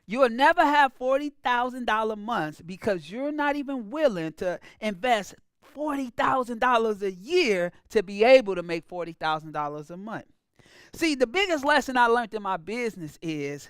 You will never have $40,000 months because you're not even willing to invest $40,000 a year to be able to make $40,000 a month. See, the biggest lesson I learned in my business is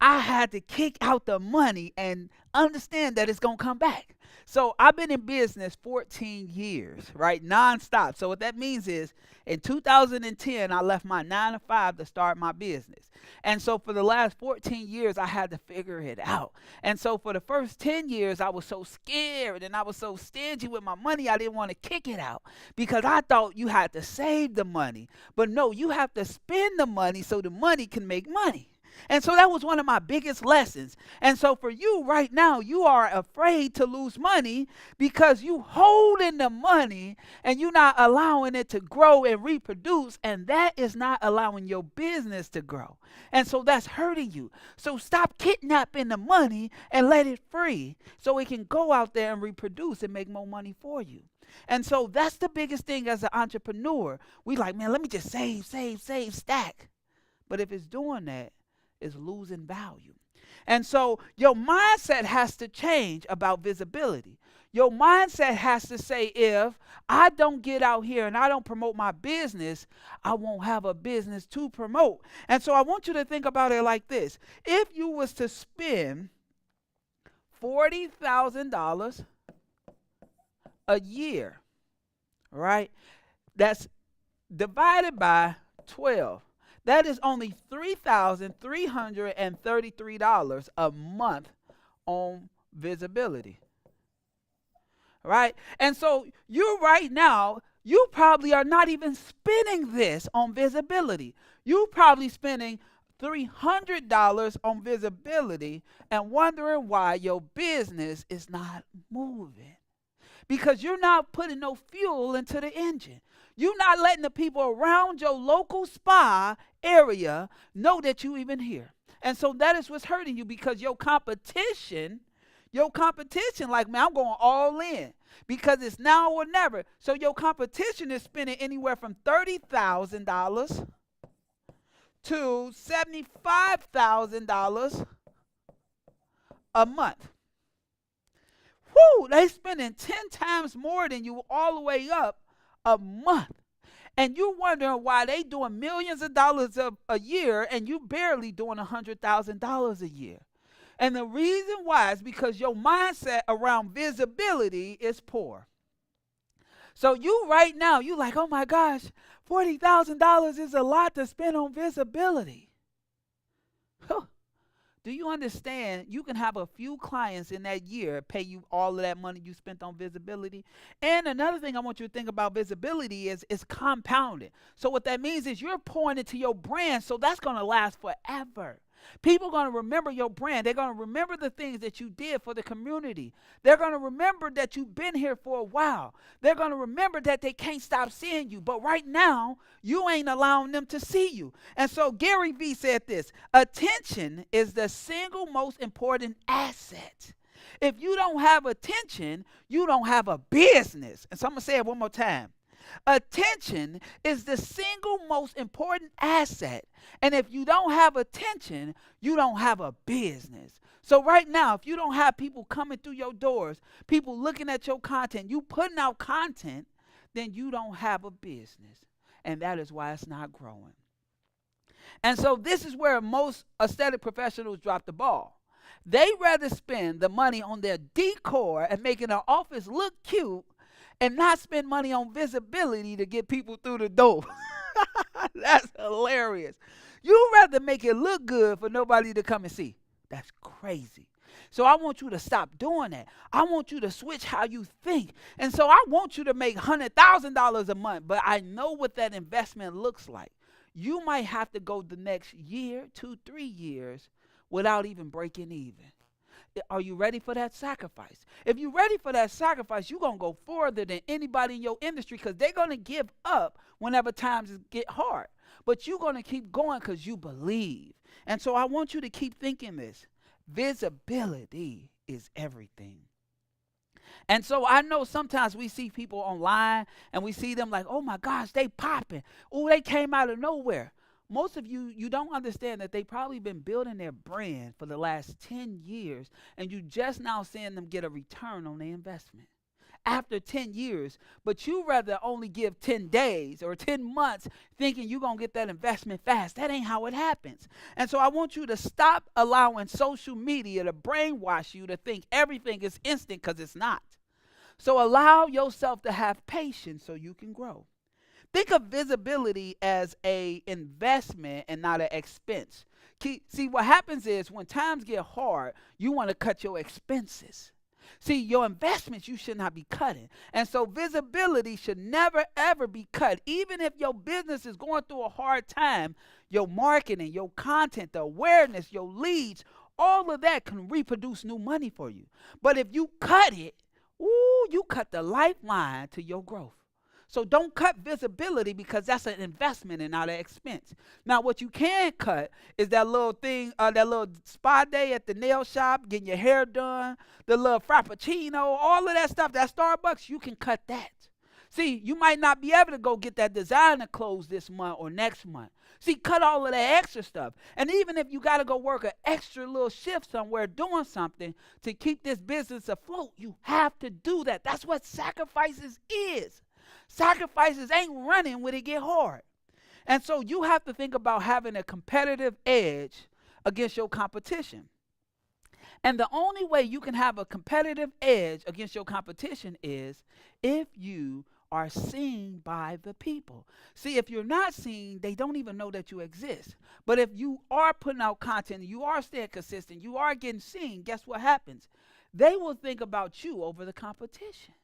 I had to kick out the money and understand that it's going to come back. So I've been in business 14 years, right? Nonstop. So what that means is in 2010, I left my 9 to 5 to start my business. And so for the last 14 years, I had to figure it out. And so for the first 10 years, I was so scared and I was so stingy with my money, I didn't want to kick it out because I thought you had to save the money. But no, you have to spend the money so the money can make money. And so that was one of my biggest lessons. And so for you right now, you are afraid to lose money because you holding the money and you're not allowing it to grow and reproduce. And that is not allowing your business to grow. And so that's hurting you. So stop kidnapping the money and let it free so it can go out there and reproduce and make more money for you. And so that's the biggest thing as an entrepreneur. We like, man, let me just save, stack. But if it's doing that, is losing value. And so your mindset has to change about visibility. Your mindset has to say, if I don't get out here and I don't promote my business, I won't have a business to promote. And so I want you to think about it like this. If you was to spend $40,000 a year, right? That's divided by 12. That is only $3,333 a month on visibility. Right? And so you right now, you probably are not even spending this on visibility. You probably spending $300 on visibility and wondering why your business is not moving. Because you're not putting no fuel into the engine. You're not letting the people around your local spa area know that you even here. And so that is what's hurting you because your competition, like, man, I'm going all in because it's now or never. So your competition is spending anywhere from $30,000 to $75,000 a month. Woo, they spending 10 times more than you all the way up a month. And you wondering why they doing millions of dollars a year and you barely doing $100,000 a year. And the reason why is because your mindset around visibility is poor. So you right now, you like, oh my gosh, $40,000 is a lot to spend on visibility. Huh. Do you understand you can have a few clients in that year pay you all of that money you spent on visibility? And another thing I want you to think about visibility is compounded. So what that means is you're pouring into your brand, so that's going to last forever. People are going to remember your brand. They're going to remember the things that you did for the community. They're going to remember that you've been here for a while. They're going to remember that they can't stop seeing you. But right now, you ain't allowing them to see you. And so Gary Vee said this: attention is the single most important asset. If you don't have attention, you don't have a business. And so I'm going to say it one more time. Attention is the single most important asset. And if you don't have attention, you don't have a business. So right now, if you don't have people coming through your doors, people looking at your content, you putting out content, then you don't have a business. And that is why it's not growing. And so this is where most aesthetic professionals drop the ball. They rather spend the money on their decor and making their office look cute and not spend money on visibility to get people through the door. That's hilarious. You'd rather make it look good for nobody to come and see. That's crazy. So I want you to stop doing that. I want you to switch how you think. And so I want you to make $100,000 a month, but I know what that investment looks like. You might have to go the next year, 2, 3 years without even breaking even. Are you ready for that sacrifice? If you're ready for that sacrifice, you're going to go further than anybody in your industry because they're going to give up whenever times get hard. But you're going to keep going because you believe. And so I want you to keep thinking this. Visibility is everything. And so I know sometimes we see people online and we see them like, oh my gosh, they popping. Oh, they came out of nowhere. Most of you, you don't understand that they probably been building their brand for the last 10 years, and you just now seeing them get a return on their investment after 10 years, but you rather only give 10 days or 10 months thinking you're going to get that investment fast. That ain't how it happens. And so I want you to stop allowing social media to brainwash you to think everything is instant, because it's not. So allow yourself to have patience so you can grow. Think of visibility as a investment and not an expense. See, what happens is when times get hard, you want to cut your expenses. See, your investments you should not be cutting. And so visibility should never, ever be cut. Even if your business is going through a hard time, your marketing, your content, the awareness, your leads, all of that can reproduce new money for you. But if you cut it, you cut the lifeline to your growth. So don't cut visibility, because that's an investment and not an expense. Now, what you can cut is that little thing, that little spa day at the nail shop, getting your hair done, the little frappuccino, all of that stuff, that Starbucks, you can cut that. See, you might not be able to go get that designer clothes this month or next month. See, cut all of that extra stuff. And even if you got to go work an extra little shift somewhere doing something to keep this business afloat, you have to do that. That's what sacrifices is. Sacrifices ain't running when it get hard. And so you have to think about having a competitive edge against your competition. And the only way you can have a competitive edge against your competition is if you are seen by the people. See, if you're not seen, they don't even know that you exist. But if you are putting out content, you are staying consistent, you are getting seen, guess what happens? They will think about you over the competition.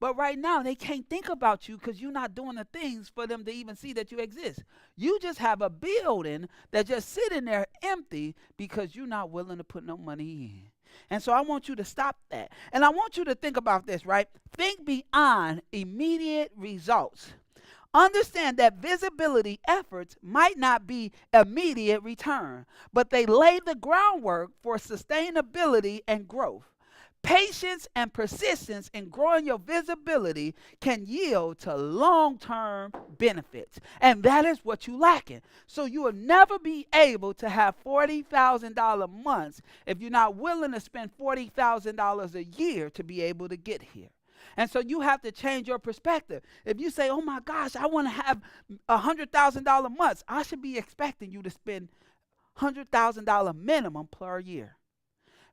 But right now, they can't think about you because you're not doing the things for them to even see that you exist. You just have a building that's just sitting there empty because you're not willing to put no money in. And so I want you to stop that. And I want you to think about this, right? Think beyond immediate results. Understand that visibility efforts might not be immediate return, but they lay the groundwork for sustainability and growth. Patience and persistence in growing your visibility can yield to long-term benefits. And that is what you're lacking. So you will never be able to have $40,000 months if you're not willing to spend $40,000 a year to be able to get here. And so you have to change your perspective. If you say, oh my gosh, I want to have $100,000 months, I should be expecting you to spend $100,000 minimum per year.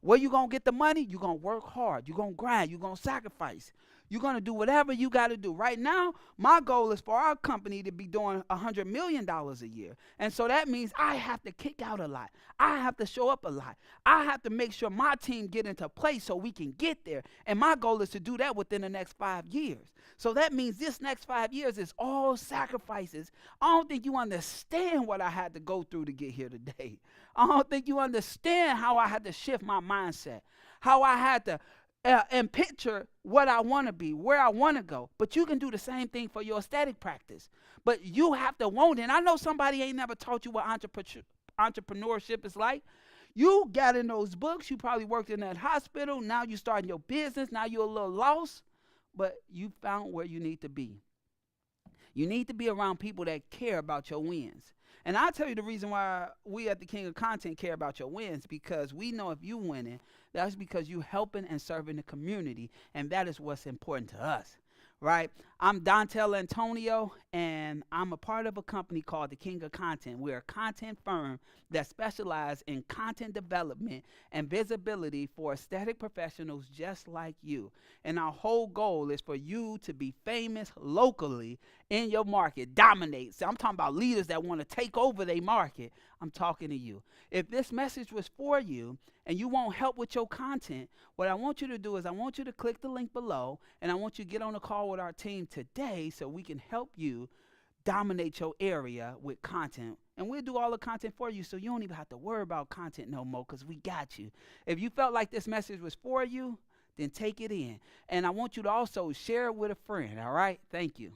Where you going to get the money? You're going to work hard. You're going to grind. You're going to sacrifice. You're going to do whatever you got to do. Right now, my goal is for our company to be doing $100 million a year. And so that means I have to kick out a lot. I have to show up a lot. I have to make sure my team get into place so we can get there. And my goal is to do that within the next 5 years. So that means this next 5 years is all sacrifices. I don't think you understand what I had to go through to get here today. I don't think you understand how I had to shift my mindset, how I had to and picture what I want to be, where I want to go. But you can do the same thing for your aesthetic practice. But you have to want it. And I know somebody ain't never taught you what entrepreneurship is like. You got in those books. You probably worked in that hospital. Now you starting your business. Now you're a little lost. But you found where you need to be. You need to be around people that care about your wins. And I'll tell you the reason why we at the King of Content care about your wins, because we know if you winning, that's because you helping and serving the community, and that is what's important to us, right? I'm Dontel Antonio, and I'm a part of a company called the King of Content. We're a content firm that specializes in content development and visibility for aesthetic professionals just like you. And our whole goal is for you to be famous locally in your market, dominate. So I'm talking about leaders that want to take over their market. I'm talking to you. If this message was for you and you want help with your content, what I want you to do is I want you to click the link below, and I want you to get on a call with our team today so we can help you dominate your area with content. And we'll do all the content for you so you don't even have to worry about content no more, because we got you. If you felt like this message was for you, then take it in. And I want you to also share it with a friend, all right? Thank you.